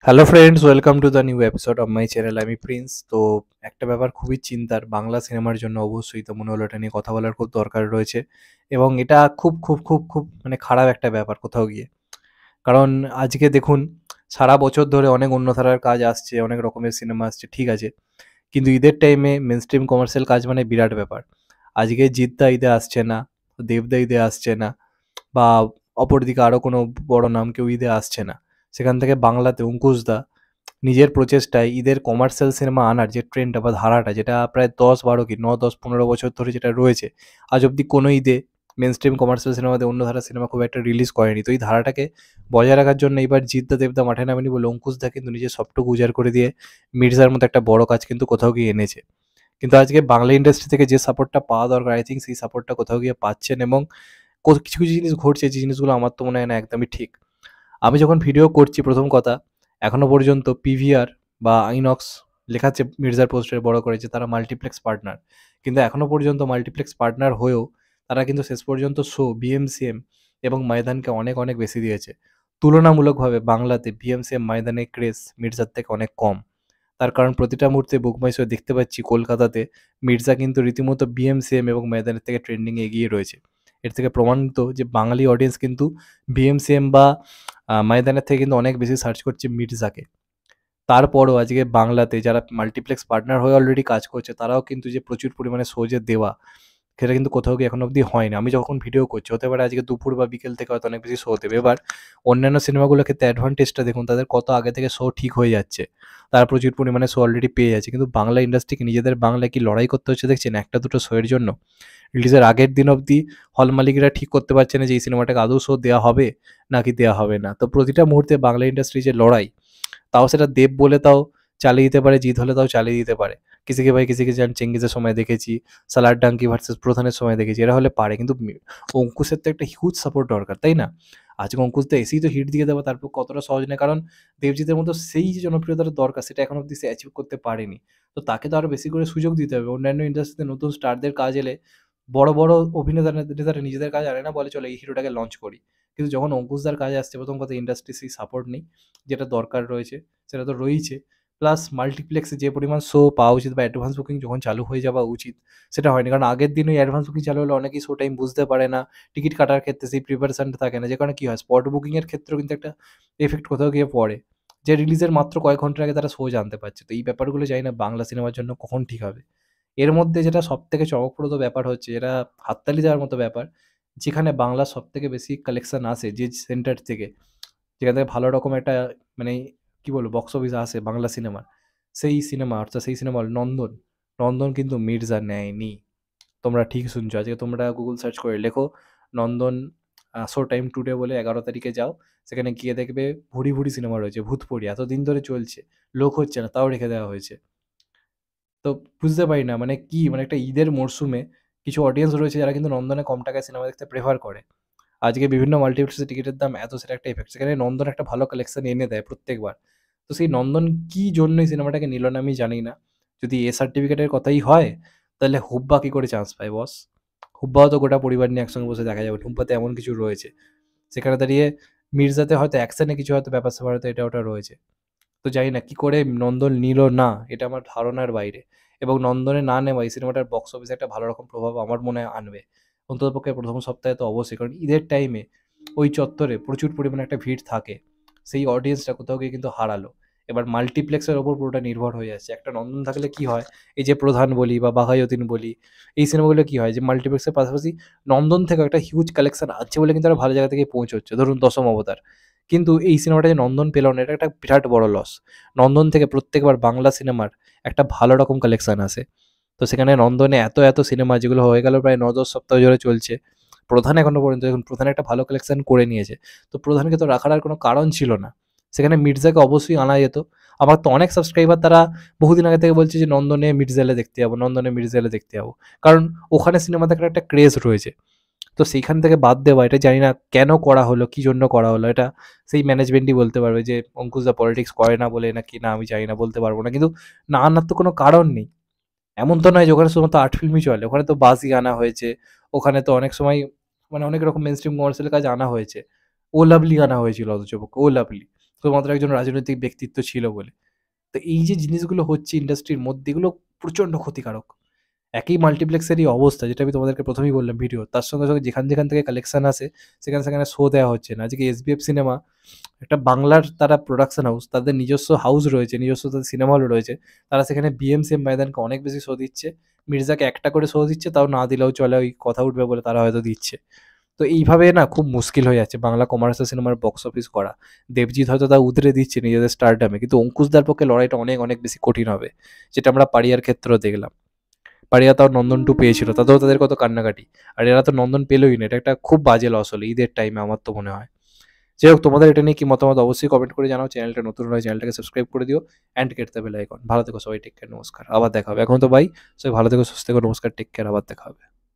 Hello friends, welcome to the new episode of my channel. আমি Prince. তো একটা ব্যাপার খুবই চিন্তার বাংলা সিনেমার জন্য, অবশ্যই তো মনে হলো এটা নিয়ে কথা বলার খুব দরকার রয়েছে। এবং এটা খুব খুব খুব খুব মানে খারাপ একটা ব্যাপার কোথাও গিয়ে। কারণ আজকে দেখুন, সারা বছর ধরে অনেক অন্য ধারার কাজ আসছে, অনেক রকমের সিনেমা আসছে, ঠিক আছে, কিন্তু ঈদের টাইমে মেন স্ট্রিম কমার্শিয়াল কাজ মানে বিরাট ব্যাপার। আজকে জিদ্দা ঈদে আসছে না, দেবদা ঈদে আসছে না, বা অপরদিকে আরও কোনো বড় নাম কেউ ঈদে আসছে না। সেখান থেকে বাংলাতে অঙ্কুশদা নিজের প্রচেষ্টায় ঈদের কমার্শিয়াল সিনেমা আনার যে ট্রেন্ডটা বা ধারাটা, যেটা প্রায় ১০-১২ কি ৯-১০-১৫ বছর ধরে যেটা রয়েছে, আজ অব্দি কোনো ঈদে মেন স্ট্রিম কমার্শিয়াল সিনেমাতে অন্য ধারার সিনেমা খুব একটা রিলিজ করেনি। তো এই ধারাটাকে বজায় রাখার জন্য এবার জিদ্দা দেবদা মাঠে নামেনি বলে অঙ্কুশদা কিন্তু নিজের সবটুকু উজাড় করে দিয়ে মির্জার মতো একটা বড় কাজ কিন্তু কোথাও গিয়ে এনেছে। কিন্তু আজকে বাংলা ইন্ডাস্ট্রি থেকে যে সাপোর্টটা পাওয়া দরকার, আই থিঙ্ক সেই সাপোর্টটা কোথাও গিয়ে পাচ্ছেন। এবং কিছু কিছু জিনিস ঘটছে, যে জিনিসগুলো আমার তো মনে হয় না একদমই ঠিক। আমি যখন ভিডিও করছি, প্রথম কথা, এখনো পর্যন্ত পিভিআর বা আইনক্স লেখাচ্ছে মির্জার পোস্টারে বড় করে যে তারা মাল্টিপ্লেক্স পার্টনার, কিন্তু এখনো পর্যন্ত মাল্টিপ্লেক্স পার্টনার হয়েও তারা কিন্তু শেষ পর্যন্ত শো বিএমসিএম এবং ময়দানকে অনেক অনেক বেশি দিয়েছে। তুলনামূলকভাবে বাংলাতে বিএমসিএম ময়দানের ক্রেজ মির্জার থেকে অনেক কম। তার কারণ প্রতিটা মুহূর্তে বুক মাই শোয়ে দেখতে পাচ্ছি কলকাতাতে মির্জা কিন্তু রীতিমতো বিএমসিএম এবং ময়দানের থেকে ট্রেন্ডিংয়ে এগিয়ে রয়েছে। এর থেকে প্রমাণিত যে বাঙালি অডিয়েন্স কিন্তু বিএমসিএম বা ময়দানের থেকে কিন্তু অনেক বেশি সার্চ করছে মির্জাকে। তারপরও আজকে বাংলাতে যারা মাল্টিপ্লেক্স পার্টনার হয়ে অলরেডি কাজ করছে, তারাও কিন্তু যে প্রচুর পরিমাণে শো যে দেওয়া, সেটা কিন্তু কোথাও গিয়ে এখনো অবধি হয়নি। আমি যখন ভিডিও করছি, হতে পারে আজকে দুপুর বা বিকেল থেকে হয়তো অনেক বেশি শো দেবে। এবার অন্যান্য সিনেমাগুলোর ক্ষেত্রে অ্যাডভান্টেজটা দেখুন, তাদের কত আগে থেকে শো ঠিক হয়ে যাচ্ছে, তারা প্রচুর পরিমাণে শো অলরেডি পেয়ে যাচ্ছে। কিন্তু বাংলা ইন্ডাস্ট্রিকে নিজেদের বাংলায় কি লড়াই করতে হচ্ছে দেখছেন, একটা দুটো শোয়ের জন্য। রিলিজের আগের দিন অবধি হল মালিকরা ঠিক করতে পারছে না যে এই সিনেমাটাকে আদৌ শো দেওয়া হবে নাকি দেওয়া হবে না। তো প্রতিটা মুহূর্তে বাংলা ইন্ডাস্ট্রি যে লড়াই, তাও সেটা দেব বলে তাও চালিয়ে দিতে পারে, জিৎ হলে তাও চালিয়ে দিতে পারে। কিসিকে ভাই কিসিকে জান চেঙ্গিজের সময় দেখেছি, সালার ডাঙ্কি ভার্সেস প্রধানের সময় দেখেছি, এরা হলে পারে। কিন্তু অঙ্কুশের তো একটা হিউজ সাপোর্ট দরকার, তাই না? আজকে অঙ্কুশ তো এসেই তো হিট দিয়ে দেওয়া তারপর কতটা সহজ নয়, কারণ দেবজিতের মতো সেই যে জনপ্রিয়তাটা দরকার সেটা এখন অব্দি সে অ্যাচিভ করতে পারেনি। তো তাকে তো আরও বেশি করে সুযোগ দিতে হবে। অন্যান্য ইন্ডাস্ট্রিতে নতুন স্টারদের কাজ এলে বড় বড় অভিনেতারা নিজেদের কাজ আনে না, বলে চলো এই হিরোটাকে লঞ্চ করি। কিন্তু যখন অঙ্কুশদার কাজ আসছে, প্রথম কথা ইন্ডাস্ট্রি সেই সাপোর্ট নেই যেটা দরকার রয়েছে, সেটা তো রয়েইছে। প্লাস মাল্টিপ্লেক্সে যে পরিমাণ শো পাওয়া উচিত বা অ্যাডভান্স বুকিং যখন চালু হয়ে যাওয়া উচিত, সেটা হয়নি। কারণ আগের দিন ওই অ্যাডভান্স বুকিং চালু হলে অনেকেই শো টাইম বুঝতে পারে না, টিকিট কাটার ক্ষেত্রে সেই প্রিপারেশনটা থাকে না, যে কারণে কী হয়, স্পট বুকিংয়ের ক্ষেত্রেও কিন্তু একটা এফেক্ট কোথাও গিয়ে পড়ে, যে রিলিজের মাত্র কয়েক ঘন্টা আগে তারা শো জানতে পারছে। তো এই ব্যাপারগুলো জানি না বাংলা সিনেমার জন্য কখন ঠিক হবে। এর মধ্যে যেটা সবথেকে চমকপ্রদ ব্যাপার হচ্ছে, যেটা হাততালি দেওয়ার মতো ব্যাপার, যেখানে বাংলার সবথেকে বেশি কালেকশন আসে যে সেন্টার থেকে, যেখান থেকে ভালো রকম একটা মানে কী বলবো বক্স অফিস আসে বাংলা সিনেমার, সেই সিনেমা অর্থাৎ সেই সিনেমা হল নন্দন। নন্দন কিন্তু মির্জা নেয়নি। তোমরা ঠিক শুনছো। আজকে তোমরা গুগল সার্চ করে লেখো নন্দন শো টাইম টুডে বলে, ১১ তারিখে যাও। সেখানে গিয়ে দেখবে ভুড়ি ভুড়ি সিনেমা রয়েছে, ভূতপড়ি এতদিন ধরে চলছে, লোক হচ্ছে না, তাও রেখে দেওয়া হয়েছে। তো বুঝতে পারি না মানে কি, মানে একটা ঈদের মরশুমে কিছু অডিয়েন্স রয়েছে যারা কিন্তু নন্দনে কম টাকায় সিনেমা দেখতে প্রেফার করে। আজকে বিভিন্ন মাল্টিপ্লেক্সে টিকিটের দাম এত, সেটা একটা ইফেক্ট। সেখানে নন্দন একটা ভালো কালেকশন এনে দেয় প্রত্যেকবার। তো সেই নন্দন কি জন্যই সিনেমাটাকে নিল না আমি জানি না। যদি এ সার্টিফিকেটের কথাই হয়, তাহলে হুব্বা কি করে চান্স পায় বস? হুব্বাও তো গোটা পরিবার নিয়ে একসঙ্গে বসে দেখা যাবে। হুব্বাতে এমন কিছু রয়েছে। সেখানে দাঁড়িয়ে মির্জাতে হয়তো অ্যাকশনে কিছু হয়তো ব্যাপার-স্যাপার হয়তো এটা ওটা রয়েছে। তো জানি না কি করে নন্দন নিল না, এটা আমার ধারণার বাইরে। এবং নন্দনে না নেওয়া এই সিনেমাটার বক্স অফিসে একটা ভালো রকম প্রভাব আমার মনে হয় আনবে। অন্ততপক্ষে প্রথম সপ্তাহে তো অবশ্যই। কারণ ঈদের টাইমে ওই চত্বরে প্রচুর পরিমাণে একটা ভিড় থাকে। সেই অডিয়েন্সটা কোথাও গিয়ে কিন্তু হারালো। এবার মাল্টিপ্লেক্সের ওপর পুরোটা নির্ভর হয়ে যাচ্ছে। একটা নন্দন থাকলে কি হয়, এই যে প্রধান বলি বা বাঘাযতীন বলি, এই সিনেমাগুলো কি হয় যে মাল্টিপ্লেক্সের পাশাপাশি নন্দন থেকেও একটা হিউজ কালেকশন আছে বলে কিন্তু তারা ভালো জায়গা থেকে পৌঁছচ্ছে। ধরুন 'দশম অবতার'। কিন্তু এই সিনেমাটা যে নন্দন পেল না, এটা একটা বিরাট বড় লস। নন্দন থেকে প্রত্যেকবার বাংলা সিনেমার একটা ভালো রকম কালেকশন আসে। তো সেখানে নন্দনে এত এত সিনেমা যেগুলো হয়ে গেল প্রায় ৯-১০ সপ্তাহ ধরে চলছে। প্রধান এখনো পর্যন্ত দেখুন, প্রধান একটা ভালো কালেকশন করে নিয়েছে। তো প্রধানকে তো রাখার আর কোনো কারণ ছিল না। সেখানে মির্জাকে অবশ্যই আনা যেত। আমার তো অনেক সাবস্ক্রাইবার তারা বহুদিন আগে থেকে বলছে যে নন্দনে মির্জা এলে দেখতে যাবো, নন্দনে মির্জা এলে দেখতে যাবো। কারণ ওখানে সিনেমা দেখার একটা ক্রেজ রয়েছে। তো সেইখান থেকে বাদ দেওয়া, এটা জানি না কেন করা হলো, কি জন্য করা হলো। এটা সেই ম্যানেজমেন্টই বলতে পারবে যে অঙ্কুশদা পলিটিক্স করে না বলে নাকি না, আমি জানি না, বলতে পারবো না। কিন্তু না আনার তো কোনো কারণ নেই। এমন তো নয় যে ওখানে শুধুমাত্র আর্ট ফিল্মই চলে। ওখানে তো বাজি আনা হয়েছে। ওখানে তো অনেক সময় মানে অনেক রকম মেইনস্ট্রিম কমার্শিয়াল কাজ আনা হয়েছে। ও লাভলি আনা হয়েছিল অথচপক্ষে, ও লাভলি। শুধুমাত্র একজন রাজনৈতিক ব্যক্তিত্ব ছিল বলে। তো এই যে জিনিসগুলো হচ্ছে ইন্ডাস্ট্রির মধ্যে, এগুলো প্রচণ্ড ক্ষতিকারক। একই মাল্টিপ্লেক্সেরই অবস্থা, যেটা আমি তোমাদেরকে প্রথমেই বললাম ভিডিও, তার সঙ্গে সঙ্গে যেখান থেকে কালেকশন আসে সেখানে শো দেওয়া হচ্ছে না। আজকে এসবিএফ সিনেমা একটা বাংলার তারা প্রোডাকশন হাউস, তাদের নিজস্ব হাউস রয়েছে, নিজস্ব তাদের সিনেমা হল রয়েছে, তারা সেখানে বিএমসিএম ময়দানকে অনেক বেশি শো দিচ্ছে, মির্জাকে একটা করে শো দিচ্ছে, তাও না দিলেও চলে, ওই কথা উঠবে বলে তারা হয়তো দিচ্ছে। তো এইভাবে না খুব মুশকিল হয়ে যাচ্ছে বাংলা কমার্শিয়াল সিনেমার বক্স অফিস করা। দেবজিৎ হয়তো তা উতরে দিচ্ছে নিজেদের স্টারডামে, কিন্তু অঙ্কুশদার পক্ষে লড়াইটা অনেক অনেক বেশি কঠিন হবে, যেটা আমরা পাড়িয়ার ক্ষেত্রেও দেখলাম। পাড়িয়া তাও নন্দন 2 পেয়েছিল, তাতেও তাদের কত কান্নাকাটি। আর এরা তো নন্দন পেলোই না, এটা একটা খুব বাজে লস হলো ঈদের টাইমে, আমার তো মনে হয়। যাই হোক, তোমাদের এটা নিয়ে কি মতামত অবশ্যই কমেন্ট করে জানাও। চ্যানেলটা নতুন হলে চ্যানেলটাকে সাবস্ক্রাইব করে দিও and get the bell icon. ভালো থেকো সবাই, টেক কেয়ার, নমস্কার, আবার দেখা হবে। এখন তো বাই, সবাই ভালো থেকো, সুস্থ থেকো, নমস্কার, টেক কেয়ার, আবার দেখা হবে।